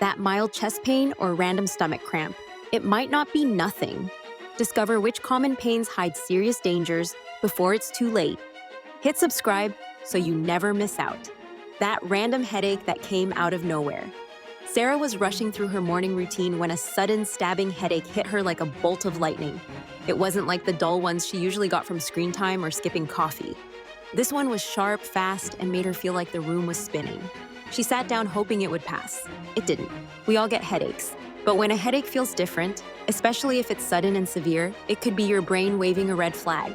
that mild chest pain or random stomach cramp. It might not be nothing. Discover which common pains hide serious dangers before it's too late. Hit subscribe so you never miss out. That random headache that came out of nowhere. Sarah was rushing through her morning routine when a sudden stabbing headache hit her like a bolt of lightning. It wasn't like the dull ones she usually got from screen time or skipping coffee. This one was sharp, fast, and made her feel like the room was spinning. She sat down hoping it would pass. It didn't. We all get headaches. But when a headache feels different, especially if it's sudden and severe, it could be your brain waving a red flag.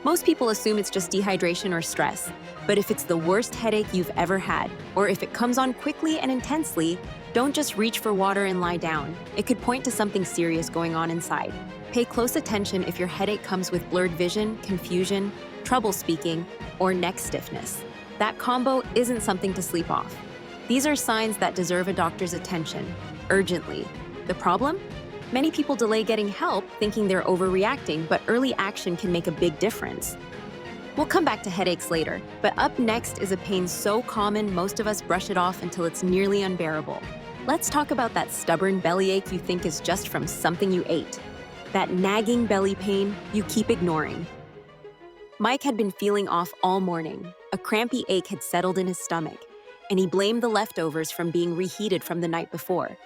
Most people assume it's just dehydration or stress. But if it's the worst headache you've ever had, or if it comes on quickly and intensely, don't just reach for water and lie down. It could point to something serious going on inside. Pay close attention if your headache comes with blurred vision, confusion, trouble speaking, or neck stiffness. That combo isn't something to sleep off. These are signs that deserve a doctor's attention, urgently. The problem? Many people delay getting help thinking they're overreacting, but early action can make a big difference. We'll come back to headaches later, but up next is a pain so common most of us brush it off until it's nearly unbearable. Let's talk about that stubborn bellyache you think is just from something you ate. That nagging belly pain you keep ignoring. Mike had been feeling off all morning. A crampy ache had settled in his stomach, and he blamed the leftovers from being reheated from the night before.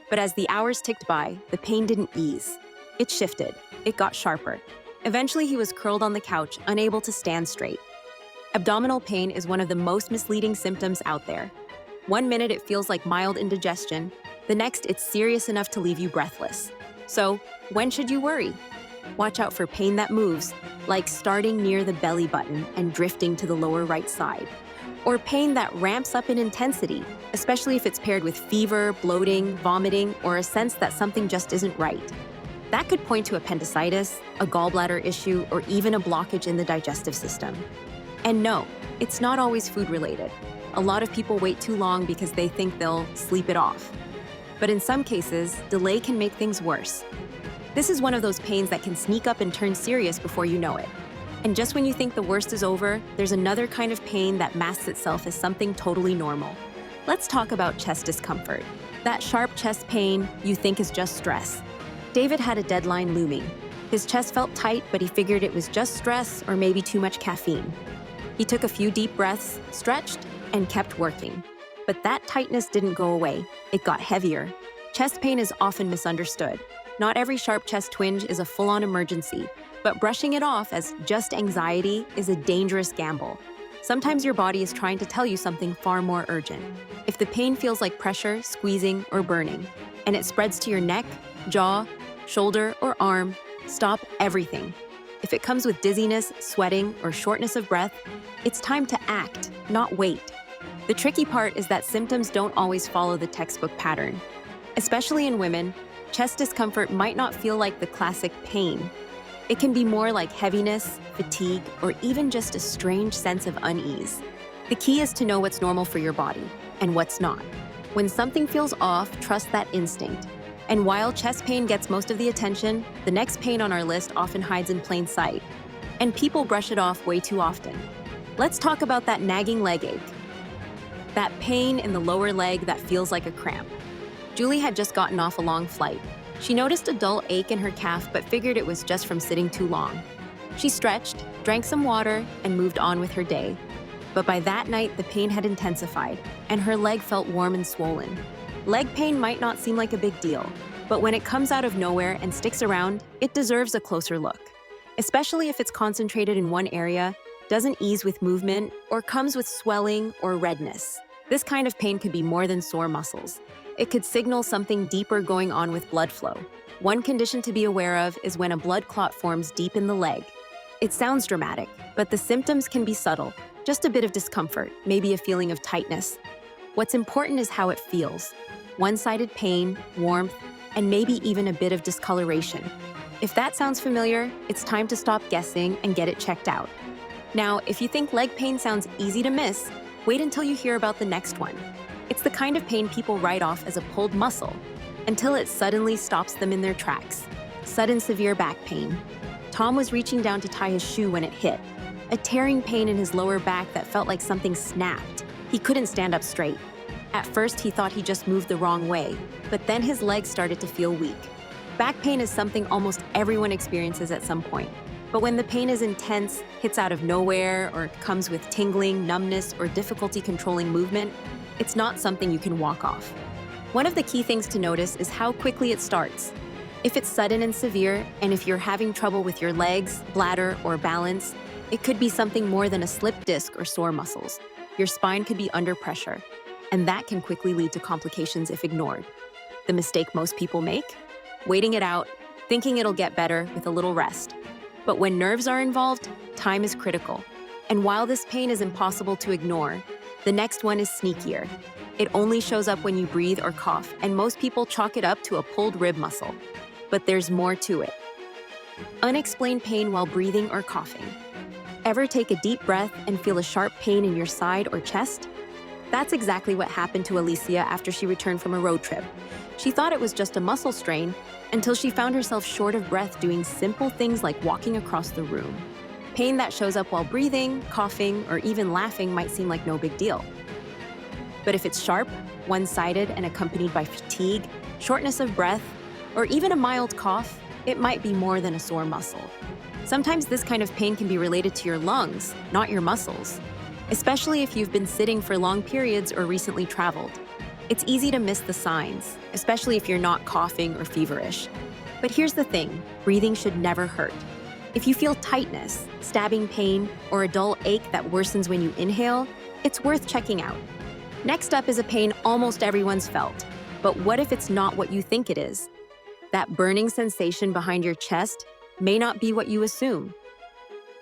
But as the hours ticked by, the pain didn't ease. It shifted. It got sharper. Eventually, he was curled on the couch, unable to stand straight. Abdominal pain is one of the most misleading symptoms out there. One minute it feels like mild indigestion, the next it's serious enough to leave you breathless. So, when should you worry? Watch out for pain that moves, like starting near the belly button and drifting to the lower right side. Or pain that ramps up in intensity, especially if it's paired with fever, bloating, vomiting, or a sense that something just isn't right. That could point to appendicitis, a gallbladder issue, or even a blockage in the digestive system. And no, it's not always food-related. A lot of people wait too long because they think they'll sleep it off. But in some cases, delay can make things worse. This is one of those pains that can sneak up and turn serious before you know it. And just when you think the worst is over, there's another kind of pain that masks itself as something totally normal. Let's talk about chest discomfort. That sharp chest pain you think is just stress. David had a deadline looming. His chest felt tight, but he figured it was just stress or maybe too much caffeine. He took a few deep breaths, stretched, and kept working. But that tightness didn't go away. It got heavier. Chest pain is often misunderstood. Not every sharp chest twinge is a full-on emergency, but brushing it off as just anxiety is a dangerous gamble. Sometimes your body is trying to tell you something far more urgent. If the pain feels like pressure, squeezing, or burning, and it spreads to your neck, jaw, shoulder, or arm, stop everything. If it comes with dizziness, sweating, or shortness of breath, it's time to act, not wait. The tricky part is that symptoms don't always follow the textbook pattern. Especially in women, chest discomfort might not feel like the classic pain. It can be more like heaviness, fatigue, or even just a strange sense of unease. The key is to know what's normal for your body and what's not. When something feels off, trust that instinct. And while chest pain gets most of the attention, the next pain on our list often hides in plain sight. And people brush it off way too often. Let's talk about that nagging leg ache. That pain in the lower leg that feels like a cramp. Julie had just gotten off a long flight. She noticed a dull ache in her calf but figured it was just from sitting too long. She stretched, drank some water, and moved on with her day. But by that night, the pain had intensified, and her leg felt warm and swollen. Leg pain might not seem like a big deal, but when it comes out of nowhere and sticks around, it deserves a closer look. Especially if it's concentrated in one area, doesn't ease with movement, or comes with swelling or redness. This kind of pain could be more than sore muscles. It could signal something deeper going on with blood flow. One condition to be aware of is when a blood clot forms deep in the leg. It sounds dramatic, but the symptoms can be subtle. Just a bit of discomfort, maybe a feeling of tightness. What's important is how it feels. One-sided pain, warmth, and maybe even a bit of discoloration. If that sounds familiar, it's time to stop guessing and get it checked out. Now, if you think leg pain sounds easy to miss, wait until you hear about the next one. It's the kind of pain people write off as a pulled muscle, until it suddenly stops them in their tracks. Sudden severe back pain. Tom was reaching down to tie his shoe when it hit. A tearing pain in his lower back that felt like something snapped. He couldn't stand up straight. At first, he thought he just moved the wrong way, but then his legs started to feel weak. Back pain is something almost everyone experiences at some point. But when the pain is intense, hits out of nowhere, or comes with tingling, numbness, or difficulty controlling movement, it's not something you can walk off. One of the key things to notice is how quickly it starts. If it's sudden and severe, and if you're having trouble with your legs, bladder, or balance, it could be something more than a slipped disc or sore muscles. Your spine could be under pressure, and that can quickly lead to complications if ignored. The mistake most people make? Waiting it out, thinking it'll get better with a little rest. But when nerves are involved, time is critical. And while this pain is impossible to ignore, the next one is sneakier. It only shows up when you breathe or cough, and most people chalk it up to a pulled rib muscle. But there's more to it. Unexplained pain while breathing or coughing. Ever take a deep breath and feel a sharp pain in your side or chest? That's exactly what happened to Alicia after she returned from a road trip. She thought it was just a muscle strain until she found herself short of breath doing simple things like walking across the room. Pain that shows up while breathing, coughing, or even laughing might seem like no big deal. But if it's sharp, one-sided, and accompanied by fatigue, shortness of breath, or even a mild cough, it might be more than a sore muscle. Sometimes this kind of pain can be related to your lungs, not your muscles, especially if you've been sitting for long periods or recently traveled. It's easy to miss the signs, especially if you're not coughing or feverish. But here's the thing, breathing should never hurt. If you feel tightness, stabbing pain, or a dull ache that worsens when you inhale, it's worth checking out. Next up is a pain almost everyone's felt. But what if it's not what you think it is? That burning sensation behind your chest may not be what you assume.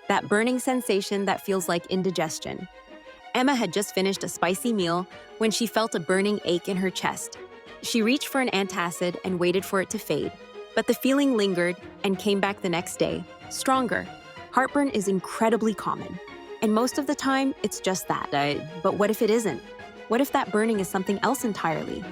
That burning sensation that feels like indigestion. Emma had just finished a spicy meal when she felt a burning ache in her chest. She reached for an antacid and waited for it to fade, but the feeling lingered and came back the next day, stronger. Heartburn is incredibly common, and most of the time, it's just that. But what if it isn't? What if that burning is something else entirely?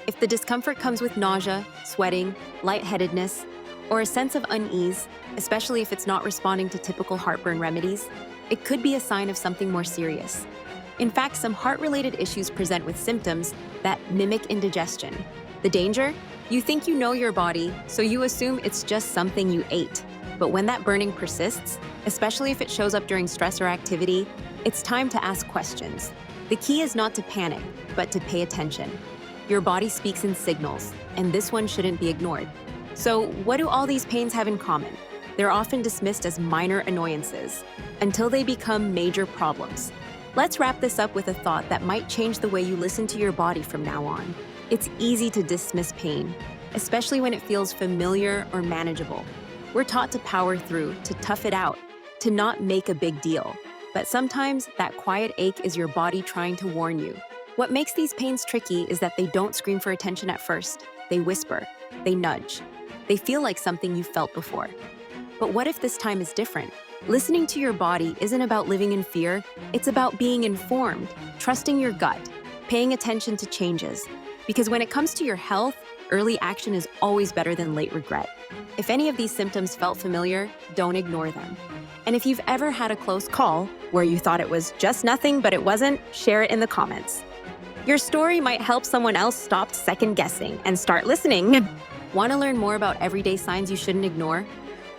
If the discomfort comes with nausea, sweating, lightheadedness, or a sense of unease, especially if it's not responding to typical heartburn remedies, it could be a sign of something more serious. In fact, some heart-related issues present with symptoms that mimic indigestion. The danger? You think you know your body, so you assume it's just something you ate. But when that burning persists, especially if it shows up during stress or activity, it's time to ask questions. The key is not to panic, but to pay attention. Your body speaks in signals, and this one shouldn't be ignored. So, what do all these pains have in common? They're often dismissed as minor annoyances, until they become major problems. Let's wrap this up with a thought that might change the way you listen to your body from now on. It's easy to dismiss pain, especially when it feels familiar or manageable. We're taught to power through, to tough it out, to not make a big deal. But sometimes that quiet ache is your body trying to warn you. What makes these pains tricky is that they don't scream for attention at first. They whisper, they nudge. They feel like something you've felt before. But what if this time is different? Listening to your body isn't about living in fear, it's about being informed, trusting your gut, paying attention to changes. Because when it comes to your health, early action is always better than late regret. If any of these symptoms felt familiar, don't ignore them. And if you've ever had a close call where you thought it was just nothing but it wasn't, share it in the comments. Your story might help someone else stop second-guessing and start listening. Want to learn more about everyday signs you shouldn't ignore?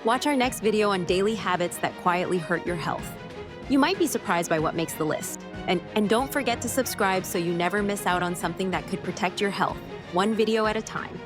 Watch our next video on daily habits that quietly hurt your health. You might be surprised by what makes the list. And don't forget to subscribe so you never miss out on something that could protect your health, one video at a time.